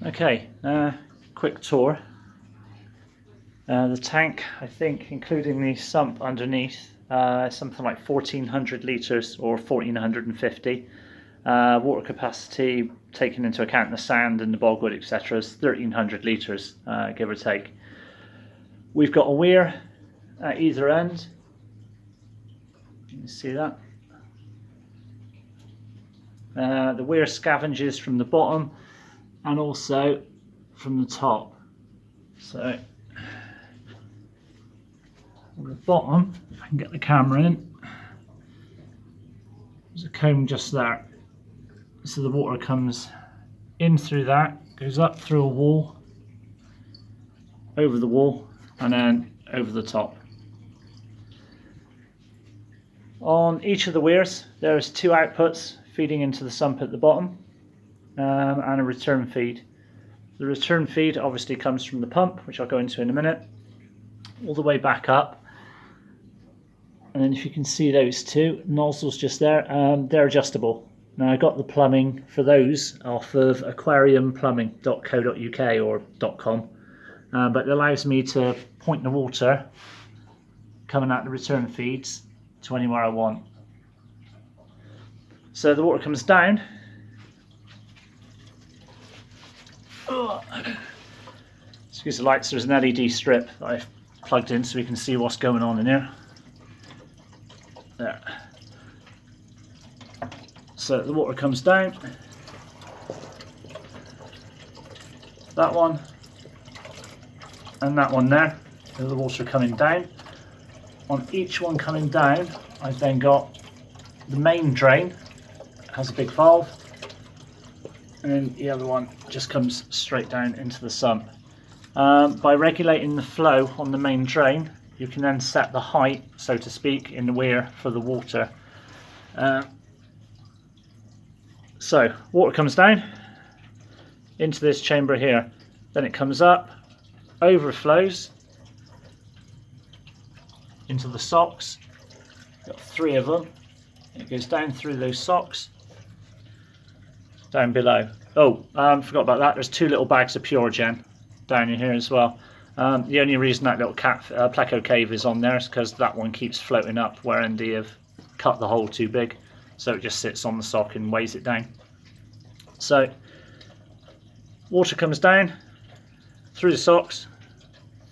Okay, quick tour. The tank, I think, including the sump underneath, something like 1400 litres or 1450. Water capacity, taking into account the sand and the bogwood, etc., is 1300 litres, give or take. We've got a weir at either end. You can see that. The weir scavenges from the bottom and also from the top. So on the bottom, if I can get the camera in, there's a comb just there. So the water comes in through that, goes up through a wall, over the wall, and then over the top. On each of the weirs, there's two outputs feeding into the sump at the bottom, and a return feed. The return feed obviously comes from the pump, which I'll go into in a minute, all the way back up. And then if you can see those two nozzles just there, they're adjustable. Now I got the plumbing for those off of aquariumplumbing.co.uk or .com, but it allows me to point the water coming out the return feeds to anywhere I want. So the water comes down. Excuse the lights, there's an LED strip that I've plugged in so we can see what's going on in here. There. So the water comes down. That one and that one there. The water coming down. On each one coming down, I've then got the main drain. It has a big valve. And then the other one just comes straight down into the sump. By regulating the flow on the main drain, you can then set the height, so to speak, in the weir for the water. So water comes down into this chamber here, then it comes up, overflows into the socks. Got three of them. It goes down through those socks, down below. Oh, forgot about that. There's two little bags of Pure Gen down in here as well. The only reason that little pleco cave is on there is because that one keeps floating up where ND have cut the hole too big, so it just sits on the sock and weighs it down. So water comes down through the socks,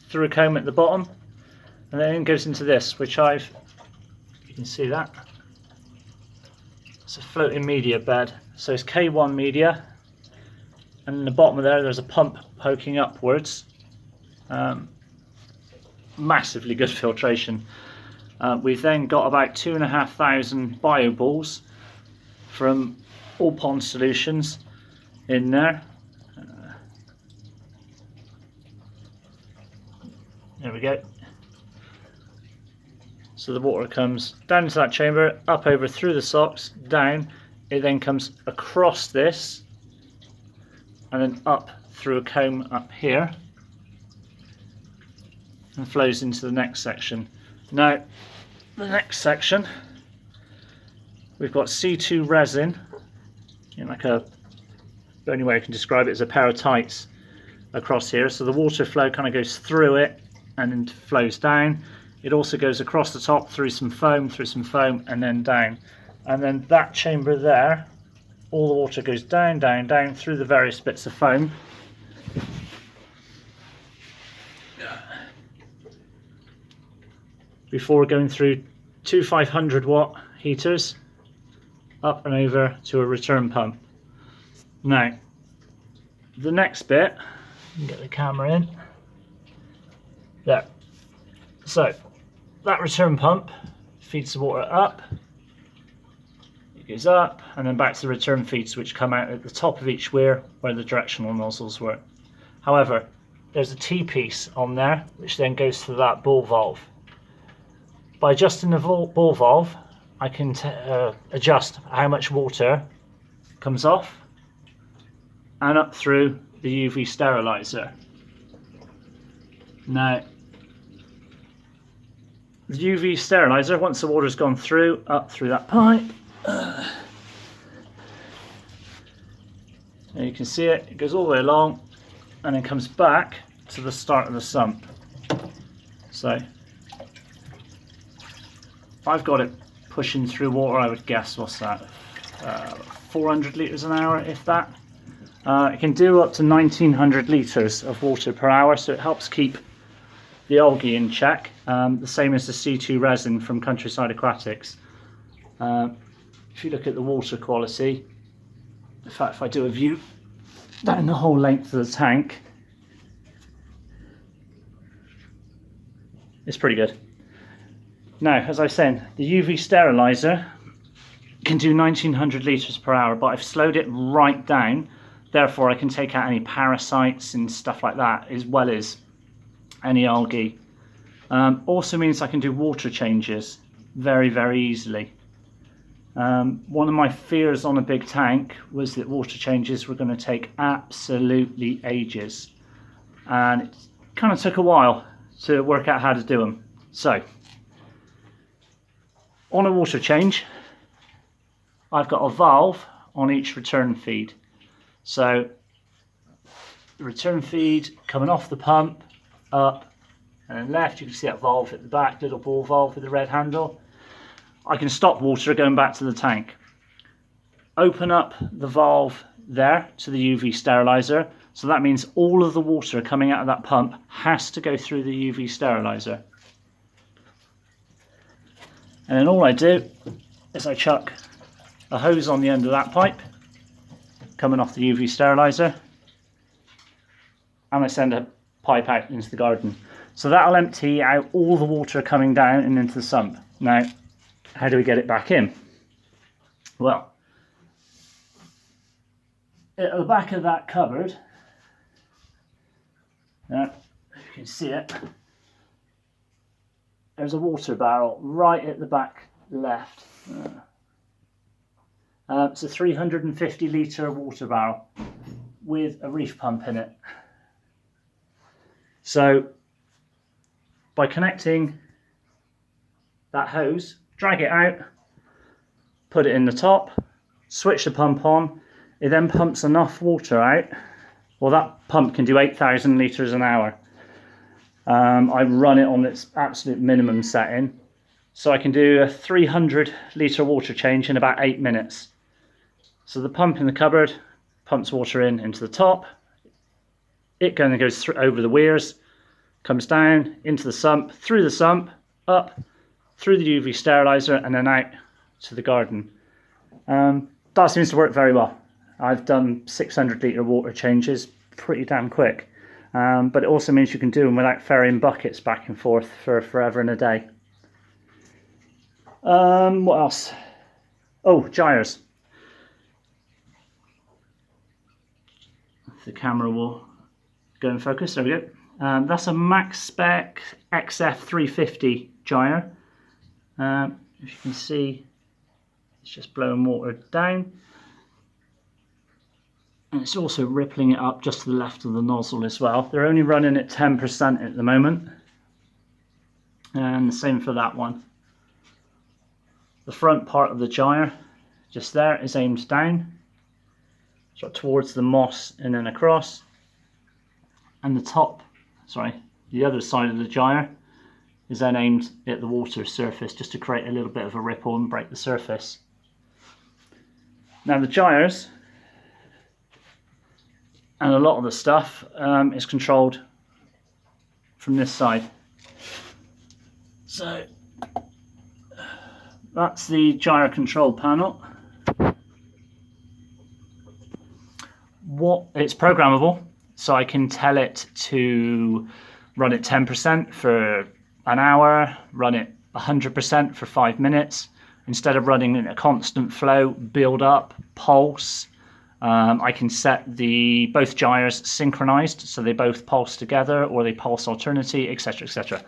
through a comb at the bottom, and then it goes into this, which you can see that. It's a floating media bed. So it's K1 media, and in the bottom of there's a pump poking upwards. Massively good filtration. We've then got about 2,500 bio balls from All Pond Solutions in there. There we go. So the water comes down into that chamber, up over through the socks, down. It then comes across this and then up through a comb up here and flows into the next section. Now the next section, we've got C2 resin, like the only way I can describe it is a pair of tights across here. So the water flow kind of goes through it and then flows down. It also goes across the top through some foam, and then down. And then that chamber there, all the water goes down, down, down through the various bits of foam. Before going through two 500 watt heaters up and over to a return pump. Now, the next bit, get the camera in. There. So, that return pump feeds the water up. It goes up and then back to the return feeds, which come out at the top of each weir where the directional nozzles were. However, there's a T-piece on there which then goes to that ball valve. By adjusting the ball valve, I can adjust how much water comes off and up through the UV sterilizer. Now, the UV sterilizer, once the water's gone through, up through that pipe, And you can see it goes all the way along and then comes back to the start of the sump. So I've got it pushing through water, I would guess, what's that, 400 litres an hour, if that. It can do up to 1900 litres of water per hour, so it helps keep the algae in check, the same as the C2 resin from Countryside Aquatics. If you look at the water quality, in fact, if I do a view down the whole length of the tank, it's pretty good. Now, as I said, the UV sterilizer can do 1900 litres per hour, but I've slowed it right down, therefore I can take out any parasites and stuff like that, as well as any algae. Also means I can do water changes very, very easily. One of my fears on a big tank was that water changes were going to take absolutely ages, and it kind of took a while to work out how to do them. So on a water change, I've got a valve on each return feed. So the return feed coming off the pump, up, and then left, you can see that valve at the back, little ball valve with the red handle. I can stop water going back to the tank. Open up the valve there to the UV sterilizer. So that means all of the water coming out of that pump has to go through the UV sterilizer. And then all I do is I chuck a hose on the end of that pipe coming off the UV sterilizer, and I send a pipe out into the garden. So that'll empty out all the water coming down and into the sump. Now, how do we get it back in? Well, at the back of that cupboard, if you can see it, there's a water barrel right at the back left. It's a 350 litre water barrel with a reef pump in it. So by connecting that hose, drag it out, put it in the top, switch the pump on, it then pumps enough water out. Well, that pump can do 8,000 litres an hour. I run it on its absolute minimum setting, so I can do a 300 litre water change in about 8 minutes. So the pump in the cupboard pumps water into the top, it kind of goes through over the weirs, comes down into the sump, through the sump, up, through the UV sterilizer, and then out to the garden. That seems to work very well. I've done 600 litre water changes pretty damn quick. But it also means you can do them without ferrying buckets back and forth for forever and a day. What else? Oh, gyres. The camera will go in focus. There we go. That's a max spec XF350 gyre. If you can see, it's just blowing water down. And it's also rippling it up just to the left of the nozzle as well. They're only running at 10% at the moment. And the same for that one. The front part of the gyre, just there, is aimed down, so towards the moss and then across. And the other side of the gyre is then aimed at the water surface, just to create a little bit of a ripple and break the surface. Now the gyres, and a lot of the stuff is controlled from this side. So that's the gyro control panel. It's programmable, so I can tell it to run at 10% for an hour, run it 100% for 5 minutes. Instead of running in a constant flow, build up, pulse. I can set both gyres synchronized, so they both pulse together, or they pulse alternately, etc., etc.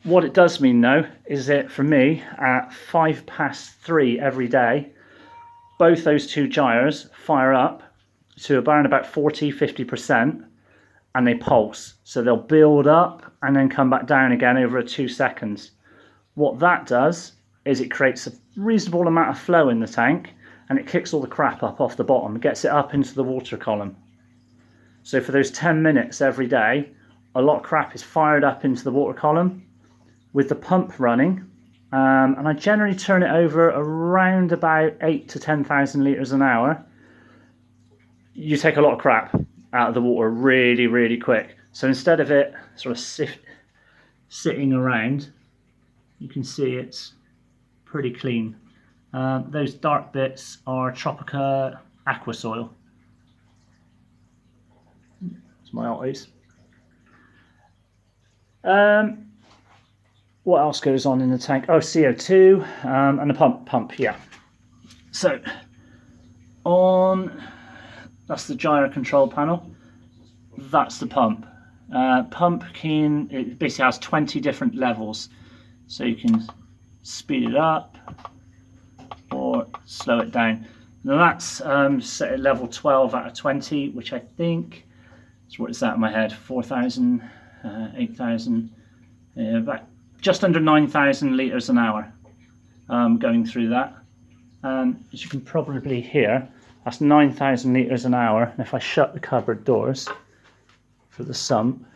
What it does mean, though, is that for me, at 3:05 every day, both those two gyres fire up to around about 40–50%, and they pulse. So they'll build up and then come back down again over 2 seconds. What that does is it creates a reasonable amount of flow in the tank, and it kicks all the crap up off the bottom, gets it up into the water column. So for those 10 minutes every day, a lot of crap is fired up into the water column with the pump running. And I generally turn it over around about 8 to 10,000 litres an hour. You take a lot of crap out of the water really, really quick. So instead of it sort of sitting around, you can see it's pretty clean. Those dark bits are Tropica aqua soil. It's my Altos. What else goes on in the tank? Oh, CO2 and the pump, yeah. So that's the gyro control panel. That's the pump. It basically has 20 different levels, so you can speed it up or slow it down. Now that's set at level 12 out of 20, which I think, so what is that in my head? 4,000, 8,000, about just under 9,000 litres an hour going through that. As you can probably hear, that's 9,000 litres an hour. And if I shut the cupboard doors for the sump,